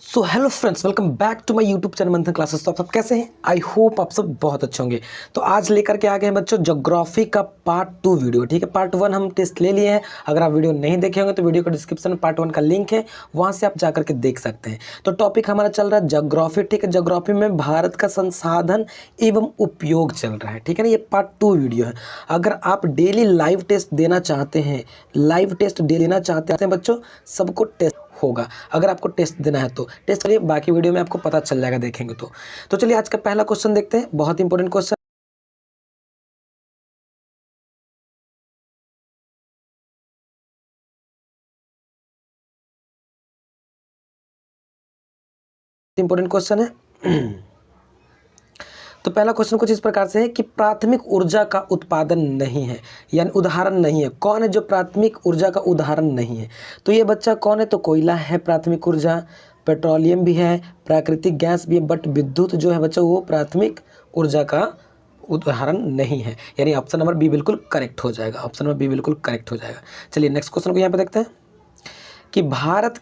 So hello friends, welcome back to my YouTube channel Manthan classes. तो आप सब कैसे हैं? आई होप आप सब बहुत अच्छे होंगे। तो आज लेकर के आ गए हैं बच्चों ज्योग्राफी का पार्ट 2 वीडियो। ठीक है, पार्ट 1 हम टेस्ट ले लिए हैं। अगर आप वीडियो नहीं देखे होंगे तो वीडियो को डिस्क्रिप्शन में पार्ट 1 का लिंक है, वहाँ से आप जाकर के देख सकते हैं। तो टॉपिक हमारा चल रहा है ज्योग्राफी। ठीक है, ज्योग्राफी में भारत का संसाधन एवं उपयोग चल रहा है। ठीक है ना, ये पार्ट 2 वीडियो है। अगर आप डेली लाइव टेस्ट देना चाहते हैं, लाइव टेस्ट देना चाहते हैं बच्चों, सबको टेस्ट होगा। अगर आपको टेस्ट देना है तो टेस्ट करिए, बाकी वीडियो में आपको पता चल जाएगा देखेंगे तो चलिए आज का पहला क्वेश्चन देखते हैं। बहुत इंपॉर्टेंट क्वेश्चन, इंपॉर्टेंट क्वेश्चन है। तो पहला क्वेश्चन कुछ इस प्रकार से है कि प्राथमिक ऊर्जा का उत्पादन नहीं है, यानी उदाहरण नहीं है। कौन है जो प्राथमिक ऊर्जा का उदाहरण नहीं है? तो ये बच्चा कौन है? तो कोयला है प्राथमिक ऊर्जा, पेट्रोलियम भी है, प्राकृतिक गैस भी है, बट विद्युत जो है बच्चा वो प्राथमिक ऊर्जा का उदाहरण नहीं है। यानी ऑप्शन नंबर बी बिल्कुल करेक्ट हो जाएगा। ऑप्शन नंबर बी बिल्कुल करेक्ट हो जाएगा। चलिए नेक्स्ट क्वेश्चन को यहाँ पे देखते हैं कि भारत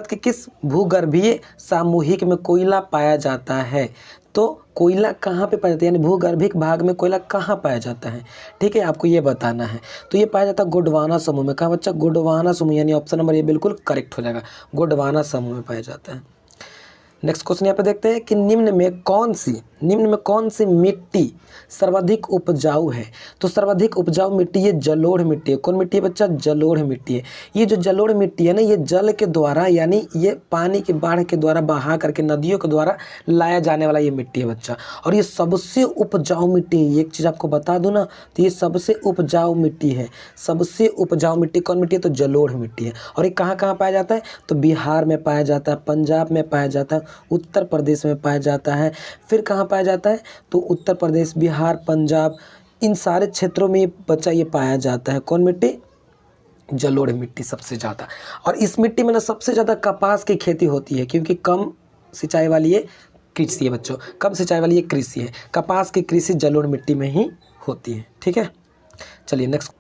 के किस भूगर्भीय सामूहिक में कोयला पाया जाता है? तो कोयला कहाँ पे पाया जाता है, यानी भूगर्भिक भाग में कोयला कहाँ पाया जाता है? ठीक है, आपको ये बताना है। तो ये पाया जाता है गोंडवाना समूह में। कहाँ बच्चा? गोंडवाना समूह, यानी ऑप्शन नंबर ये बिल्कुल करेक्ट हो जाएगा। गोंडवाना समूह में पाया जाता है। नेक्स्ट क्वेश्चन यहाँ पे देखते हैं कि निम्न में कौन सी मिट्टी सर्वाधिक उपजाऊ है? तो सर्वाधिक उपजाऊ मिट्टी ये जलोढ़ मिट्टी है। कौन मिट्टी है बच्चा? जलोढ़ मिट्टी है। ये जो जलोढ़ मिट्टी है ना, ये जल के द्वारा, यानी ये पानी के बाढ़ के द्वारा बहा करके नदियों के द्वारा लाया जाने वाला ये मिट्टी है बच्चा। और ये सबसे उपजाऊ मिट्टी है। एक चीज़ आपको बता दूँ ना, तो ये सबसे उपजाऊ मिट्टी है। सबसे उपजाऊ मिट्टी कौन मिट्टी है? तो जलोढ़ मिट्टी है। और ये कहाँ कहाँ पाया जाता है? तो बिहार में पाया जाता है, पंजाब में पाया जाता है, उत्तर प्रदेश में पाया जाता है। फिर कहाँ पाया जाता है? तो उत्तर प्रदेश, बिहार, पंजाब, इन सारे क्षेत्रों में बच्चा ये पाया जाता है। कौन मिट्टी? जलोढ़ मिट्टी सबसे ज़्यादा। और इस मिट्टी में ना सबसे ज़्यादा कपास की खेती होती है, क्योंकि कम सिंचाई वाली ये कृषि है बच्चों। कम सिंचाई वाली ये कृषि है। कपास की कृषि जलोढ़ मिट्टी में ही होती है। ठीक है, चलिए नेक्स्ट।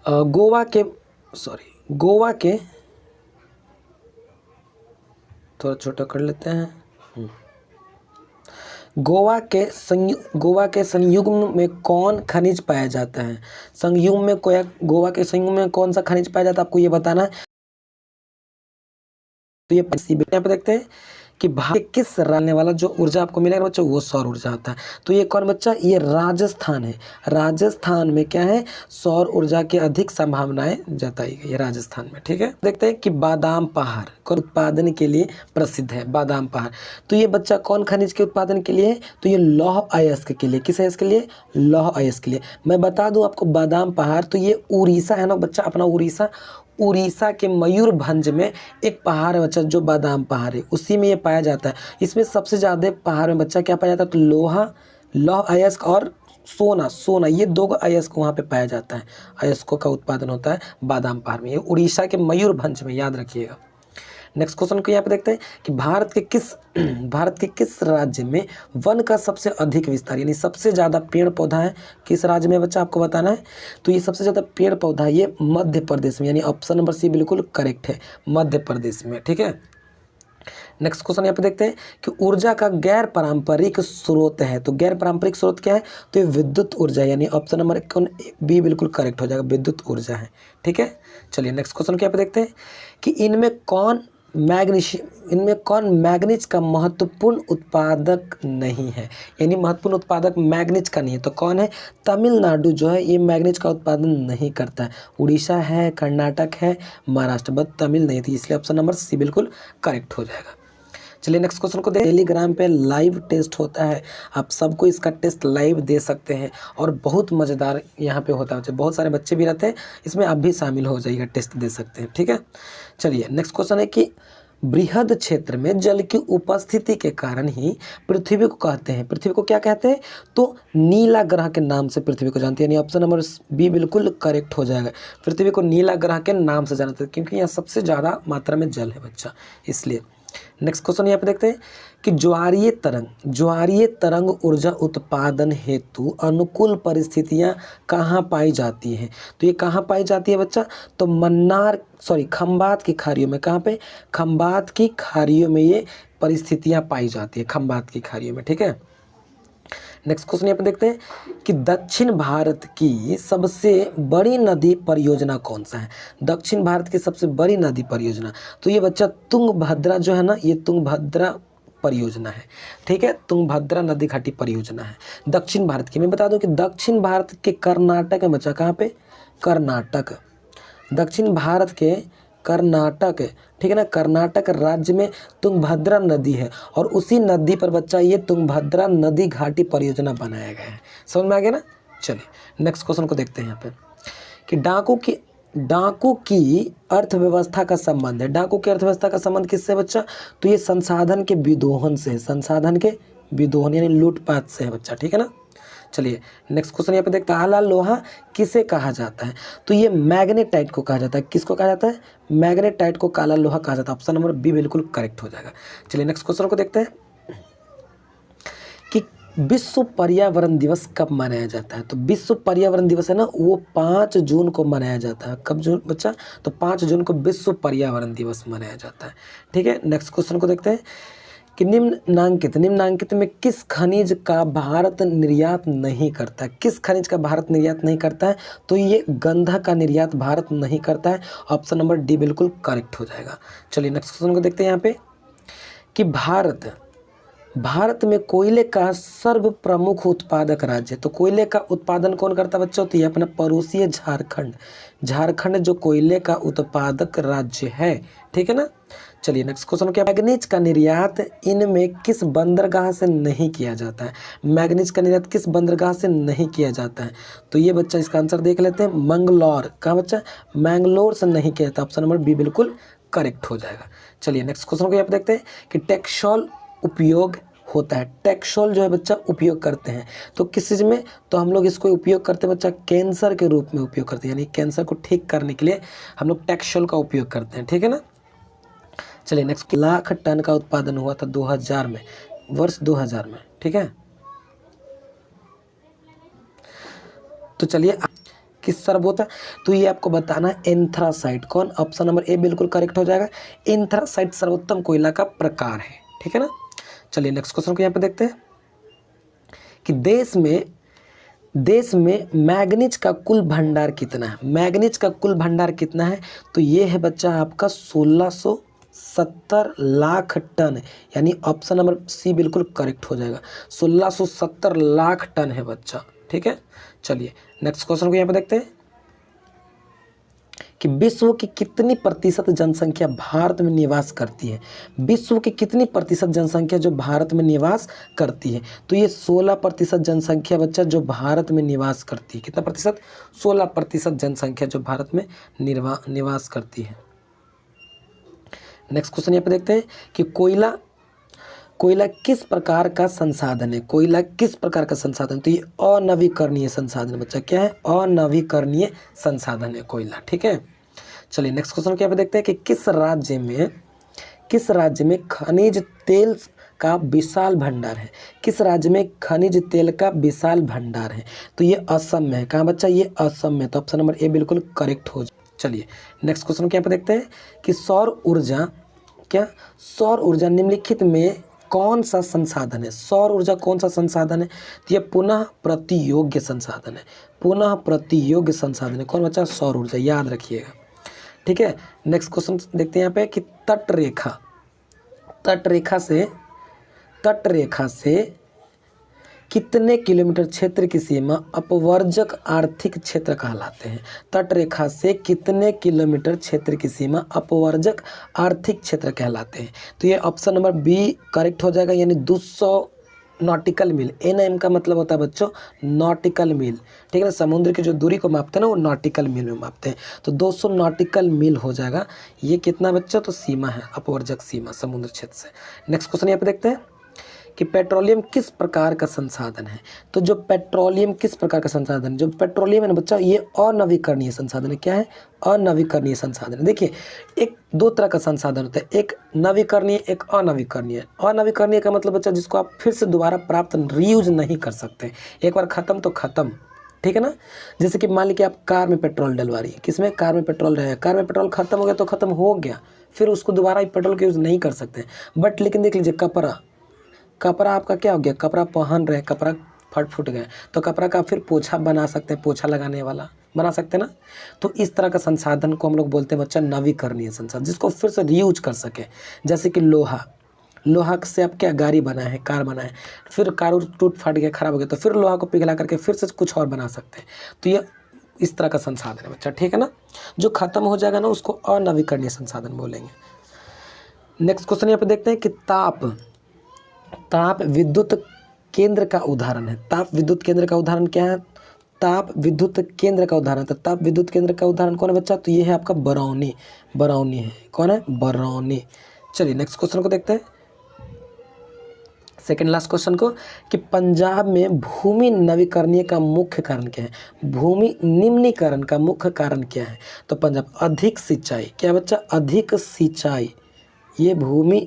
गोवा के थोड़ा छोटा कर लेते हैं। गोवा के संयुग्म में कौन खनिज पाया जाता है? गोवा के संयुग्म में कौन सा खनिज पाया जाता है, आपको ये बताना है। तो ये यहाँ पे देखते हैं कि भारत के किस रहने वाला जो ऊर्जा आपको मिलेगा बच्चों, वो सौर ऊर्जा आता है। तो ये कौन बच्चा? ये राजस्थान है। राजस्थान में क्या है? सौर ऊर्जा की अधिक संभावनाएं जताई गई है राजस्थान में। ठीक है, देखते हैं कि बादाम पहाड़ कौन उत्पादन के लिए प्रसिद्ध है? बादाम पहाड़। तो ये बच्चा कौन खनिज के उत्पादन के लिए है? तो ये लौह अयस्क के लिए। किस अयस्क के लिए? लौह अयस्क के लिए। मैं बता दूं आपको, बादाम पहाड़ तो ये उड़ीसा है ना बच्चा, अपना उड़ीसा के मयूरभंज में एक पहाड़ है बच्चा, जो बादाम पहाड़ है, उसी में ये पाया जाता है। इसमें सबसे ज़्यादा पहाड़ में बच्चा क्या पाया जाता है? तो लौह अयस्क और सोना, ये दो अयस्क वहाँ पे पाया जाता है। अयस्कों का उत्पादन होता है बादाम पहाड़ में। ये उड़ीसा के मयूरभंज में, याद रखिएगा। नेक्स्ट क्वेश्चन को यहाँ पे देखते हैं कि भारत के किस राज्य में वन का सबसे अधिक विस्तार, यानी सबसे ज़्यादा पेड़ पौधा है किस राज्य में बच्चा, आपको बताना है। तो ये सबसे ज़्यादा पेड़ पौधा ये मध्य प्रदेश में, यानी ऑप्शन नंबर सी बिल्कुल करेक्ट है, मध्य प्रदेश में। ठीक है, नेक्स्ट क्वेश्चन यहाँ पे देखते हैं कि ऊर्जा का गैर पारंपरिक स्रोत है। तो गैर पारंपरिक स्रोत क्या है? तो ये विद्युत ऊर्जा, यानी ऑप्शन नंबर बी बिल्कुल करेक्ट हो जाएगा, विद्युत ऊर्जा है। ठीक है, चलिए नेक्स्ट क्वेश्चन को यहाँ पे देखते हैं कि इनमें कौन मैग्नीज का महत्वपूर्ण उत्पादक नहीं है, यानी महत्वपूर्ण उत्पादक मैग्नीज का नहीं है। तो कौन है? तमिलनाडु जो है ये मैग्नीज का उत्पादन नहीं करता है। उड़ीसा है, कर्नाटक है, महाराष्ट्र, बट तमिल नहीं थी, इसलिए ऑप्शन नंबर सी बिल्कुल करेक्ट हो जाएगा। चलिए नेक्स्ट क्वेश्चन को टेलीग्राम पे लाइव टेस्ट होता है, आप सबको इसका टेस्ट लाइव दे सकते हैं और बहुत मज़ेदार यहाँ पे होता है। बहुत सारे बच्चे भी रहते हैं इसमें, आप भी शामिल हो जाइएगा, टेस्ट दे सकते हैं। ठीक है, चलिए नेक्स्ट क्वेश्चन है कि बृहद क्षेत्र में जल की उपस्थिति के कारण ही पृथ्वी को कहते हैं, पृथ्वी को क्या कहते हैं? तो नीला ग्रह के नाम से पृथ्वी को जानते हैं, यानी ऑप्शन नंबर बी बिल्कुल करेक्ट हो जाएगा। पृथ्वी को नीला ग्रह के नाम से जानते हैं क्योंकि यहाँ सबसे ज़्यादा मात्रा में जल है बच्चा, इसलिए। नेक्स्ट क्वेश्चन यहाँ पे देखते हैं कि ज्वारीय तरंग ऊर्जा उत्पादन हेतु अनुकूल परिस्थितियाँ कहाँ पाई जाती हैं। तो ये कहाँ पाई जाती है बच्चा, तो खंबात की खाड़ियों में। कहाँ पे, खंबात की खाड़ियों में ये परिस्थितियाँ पाई जाती है, खंबात की खाड़ियों में, ठीक है। नेक्स्ट क्वेश्चन यहाँ पे देखते हैं कि दक्षिण भारत की सबसे बड़ी नदी परियोजना कौन सा है। दक्षिण भारत की सबसे बड़ी नदी परियोजना, तो ये बच्चा तुंगभद्रा जो है ना, ये तुंगभद्रा परियोजना है, ठीक है। तुंगभद्रा नदी घाटी परियोजना है दक्षिण भारत की। मैं बता दूं कि दक्षिण भारत के कर्नाटक है बच्चा, कहाँ पे, कर्नाटक, दक्षिण भारत के कर्नाटक, ठीक है ना, कर्नाटक राज्य में तुंगभद्रा नदी है और उसी नदी पर बच्चा ये तुंगभद्रा नदी घाटी परियोजना बनाया गया है। समझ में आ गया ना। चलिए नेक्स्ट क्वेश्चन को देखते हैं यहाँ पे कि डाकू की अर्थव्यवस्था का संबंध है। डाकू की अर्थव्यवस्था का संबंध किससे बच्चा, तो ये संसाधन के विदोहन से है, संसाधन के विदोहन यानी लूटपाट से है बच्चा, ठीक है ना। चलिए नेक्स्ट क्वेश्चन यहाँ पे देखते हैं, काला लोहा किसे कहा जाता है। तो ये मैग्नेटाइट को कहा जाता है। किसको कहा जाता है, मैग्नेटाइट को काला लोहा कहा जाता है। ऑप्शन नंबर बी बिल्कुल करेक्ट हो जाएगा। चलिए नेक्स्ट क्वेश्चन को देखते हैं कि विश्व पर्यावरण दिवस कब मनाया जाता है। तो विश्व पर्यावरण दिवस है ना, वो 5 जून को मनाया जाता है। कब जून बच्चा, तो 5 जून को विश्व पर्यावरण दिवस मनाया जाता है, ठीक है। नेक्स्ट क्वेश्चन को देखते हैं कि निम्नांकित में किस खनिज का भारत निर्यात नहीं करता है। किस खनिज का भारत निर्यात नहीं करता है, तो ये गंधक का निर्यात भारत नहीं करता है। ऑप्शन नंबर डी बिल्कुल करेक्ट हो जाएगा। चलिए नेक्स्ट क्वेश्चन को देखते हैं यहाँ पे कि भारत में कोयले का सर्व प्रमुख उत्पादक राज्य। तो कोयले का उत्पादन कौन करता है बच्चों, तो ये अपना पड़ोसी झारखंड जो कोयले का उत्पादक राज्य है, ठीक है ना। चलिए नेक्स्ट क्वेश्चन क्या, मैग्नीज का निर्यात इनमें किस बंदरगाह से नहीं किया जाता है। मैग्नीज का निर्यात किस बंदरगाह से नहीं किया जाता है, तो ये बच्चा इसका आंसर देख लेते हैं, मंगलौर। कहाँ बच्चा, मैंगलोर से नहीं किया जाता। ऑप्शन नंबर बी बिल्कुल करेक्ट हो जाएगा। चलिए नेक्स्ट क्वेश्चन को यहाँ पे देखते हैं कि टेक्सोल उपयोग होता है। टेक्सोल जो है बच्चा उपयोग करते हैं तो किस चीज़ में, तो हम लोग इसको उपयोग करते हैं बच्चा कैंसर के रूप में उपयोग करते हैं, यानी कैंसर को ठीक करने के लिए हम लोग टेक्सोल का उपयोग करते हैं, ठीक है ना। चलिए नेक्स्ट, लाख टन का उत्पादन हुआ था 2000 में, वर्ष 2000 में, ठीक है। तो चलिए किस सर्व होता है, तो ये आपको बताना है एंथ्रासाइट। कौन, ऑप्शन नंबर ए बिल्कुल करेक्ट हो जाएगा। एंथ्रासाइट सर्वोत्तम कोयला का प्रकार है, ठीक है ना। चलिए नेक्स्ट क्वेश्चन को यहाँ पे देखते हैं कि देश में मैग्नीज का कुल भंडार कितना है। मैग्नीज का कुल भंडार कितना है, तो ये है बच्चा आपका 1670 लाख टन, यानी ऑप्शन नंबर सी बिल्कुल करेक्ट हो जाएगा। 1670 लाख टन है बच्चा, ठीक है। चलिए नेक्स्ट क्वेश्चन को यहाँ पे देखते हैं कि विश्व की कितनी प्रतिशत जनसंख्या भारत में निवास करती है। विश्व की कितनी प्रतिशत जनसंख्या जो भारत में निवास करती है, तो ये 16% जनसंख्या बच्चा जो भारत में निवास करती है। कितना प्रतिशत, 16% जनसंख्या जो भारत में निवास करती है। नेक्स्ट क्वेश्चन यहाँ पे देखते हैं कि कोयला किस प्रकार का संसाधन है। कोयला किस प्रकार का संसाधन, तो ये अनवीकरणीय संसाधन है बच्चा। क्या है, अनवीकरणीय संसाधन है कोयला, ठीक है। चलिए नेक्स्ट क्वेश्चन क्या पे देखते हैं कि किस राज्य में खनिज तेल का विशाल भंडार है। किस राज्य में खनिज तेल का विशाल भंडार है, तो ये असम में है। कहाँ बच्चा, ये असम में। तो ऑप्शन नंबर ए बिल्कुल करेक्ट हो जाए। चलिए नेक्स्ट क्वेश्चन क्या पे देखते हैं कि सौर ऊर्जा निम्नलिखित में कौन सा संसाधन है। सौर ऊर्जा कौन सा संसाधन है, तो ये पुनः प्रतियोग्य संसाधन है। पुनः प्रतियोग्य संसाधन है कौन बच्चा, सौर ऊर्जा, याद रखिएगा, ठीक है। नेक्स्ट क्वेश्चन देखते हैं यहाँ पे कि तटरेखा से कितने किलोमीटर क्षेत्र की सीमा अपवर्जक आर्थिक क्षेत्र कहलाते हैं। तटरेखा से कितने किलोमीटर क्षेत्र की सीमा अपवर्जक आर्थिक क्षेत्र कहलाते हैं, तो ये ऑप्शन नंबर बी करेक्ट हो जाएगा, यानी 200 नॉटिकल मील। NM का मतलब होता है बच्चों नॉटिकल मील, ठीक है ना। समुद्र की जो दूरी को मापते हैं ना वो नॉटिकल मील में मापते हैं, तो 200 नॉटिकल मील हो जाएगा। ये कितना बच्चा, तो सीमा है, अपवर्जक सीमा समुद्र क्षेत्र से। नेक्स्ट क्वेश्चन यहाँ पे देखते हैं कि पेट्रोलियम किस प्रकार का संसाधन है। तो जो पेट्रोलियम किस प्रकार का संसाधन, जो पेट्रोलियम है ना बच्चा, ये अनवीकरणीय संसाधन है। क्या है? अनवीकरणीय संसाधन है। देखिए एक दो तरह का संसाधन होता है, एक नवीकरणीय, एक अनवीकरणीय। अनवीकरणीय का मतलब बच्चा जिसको आप फिर से दोबारा प्राप्त रीयूज नहीं कर सकते, एक बार ख़त्म तो ख़त्म, ठीक है ना। जैसे कि मान लीजिए आप कार में पेट्रोल डलवा रही है, किसमें? कार में पेट्रोल रहेगा, कार में पेट्रोल खत्म हो गया तो ख़त्म हो गया, फिर उसको दोबारा पेट्रोल का यूज़ नहीं कर सकते। बट लेकिन देख लीजिए कपड़ा आपका क्या हो गया, कपड़ा पहन रहे, कपड़ा फट गया, तो कपड़ा का फिर पोछा बना सकते हैं, पोछा लगाने वाला बना सकते हैं ना। तो इस तरह का संसाधन को हम लोग बोलते हैं बच्चा नवीकरणीय संसाधन, जिसको फिर से रीयूज कर सके। जैसे कि लोहा से आप क्या गाड़ी बनाए हैं, कार बनाए, फिर कार टूट फाट गया, खराब हो गया, तो फिर लोहा को पिघला करके फिर से कुछ और बना सकते हैं। तो ये इस तरह का संसाधन है बच्चा, ठीक है ना। जो खत्म हो जाएगा ना उसको अनवीकरणीय संसाधन बोलेंगे। नेक्स्ट क्वेश्चन यहाँ पे देखते हैं कि ताप विद्युत केंद्र का उदाहरण है। ताप विद्युत केंद्र का उदाहरण क्या है? ताप विद्युत केंद्र का उदाहरण। तो ताप विद्युत केंद्र का उदाहरण कौन है बच्चा? तो ये है आपका बरौनी है। कौन है? बरौनी। चलिए नेक्स्ट क्वेश्चन को देखते हैं, सेकेंड लास्ट क्वेश्चन को, कि पंजाब में भूमि नवीकरणीय का मुख्य कारण क्या है? भूमि निम्नीकरण का मुख्य कारण क्या है? तो पंजाब अधिक सिंचाई। क्या बच्चा? अधिक सिंचाई। ये भूमि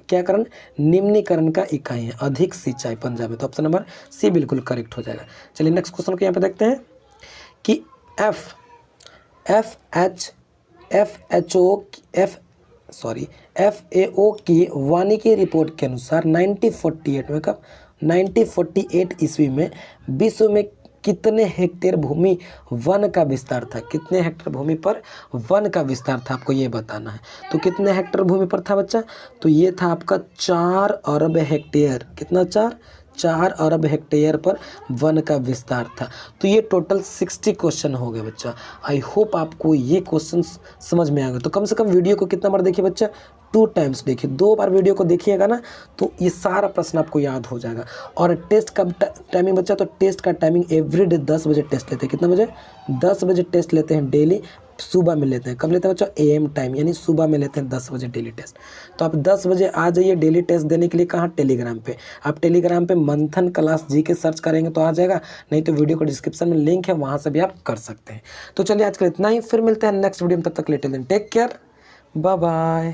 क्या कारण? निम्नीकरण का इकाई है, अधिक सिंचाई पंजाब में। तो ऑप्शन नंबर सी बिल्कुल करेक्ट हो जाएगा। चलिए नेक्स्ट क्वेश्चन को यहाँ पे देखते हैं कि FAO की वानिकी रिपोर्ट के अनुसार 1948 में, कब? 1948 ईस्वी में विश्व में कितने हेक्टेयर भूमि वन का विस्तार था? कितने हेक्टेयर भूमि पर वन का विस्तार था, आपको ये बताना है। तो कितने हेक्टेयर भूमि पर था बच्चा? तो ये था आपका 4 अरब हेक्टेयर। कितना? 4 अरब हेक्टेयर पर वन का विस्तार था। तो ये टोटल 60 क्वेश्चन हो गए बच्चा। आई होप आपको ये क्वेश्चन समझ में आ गए। तो कम से कम वीडियो को कितना बार देखिए बच्चा? 2 टाइम्स देखिए, 2 बार वीडियो को देखिएगा ना तो ये सारा प्रश्न आपको याद हो जाएगा। और टेस्ट का टाइमिंग बच्चा, तो टेस्ट का टाइमिंग एवरीडे 10 बजे टेस्ट लेते हैं। कितना बजे? 10 बजे टेस्ट लेते हैं डेली, सुबह में लेते हैं। कब लेते हैं बच्चा? AM टाइम, यानी सुबह में लेते हैं 10 बजे डेली टेस्ट। तो आप 10 बजे आ जाइए डेली टेस्ट देने के लिए। कहाँ? टेलीग्राम पे। आप टेलीग्राम पे मंथन क्लास GK सर्च करेंगे तो आ जाएगा, नहीं तो वीडियो को डिस्क्रिप्शन में लिंक है, वहाँ से भी आप कर सकते हैं। तो चलिए आज के इतना ही, फिर मिलते हैं नेक्स्ट वीडियो में। तब तक लेते हैं, टेक केयर, बाय बाय।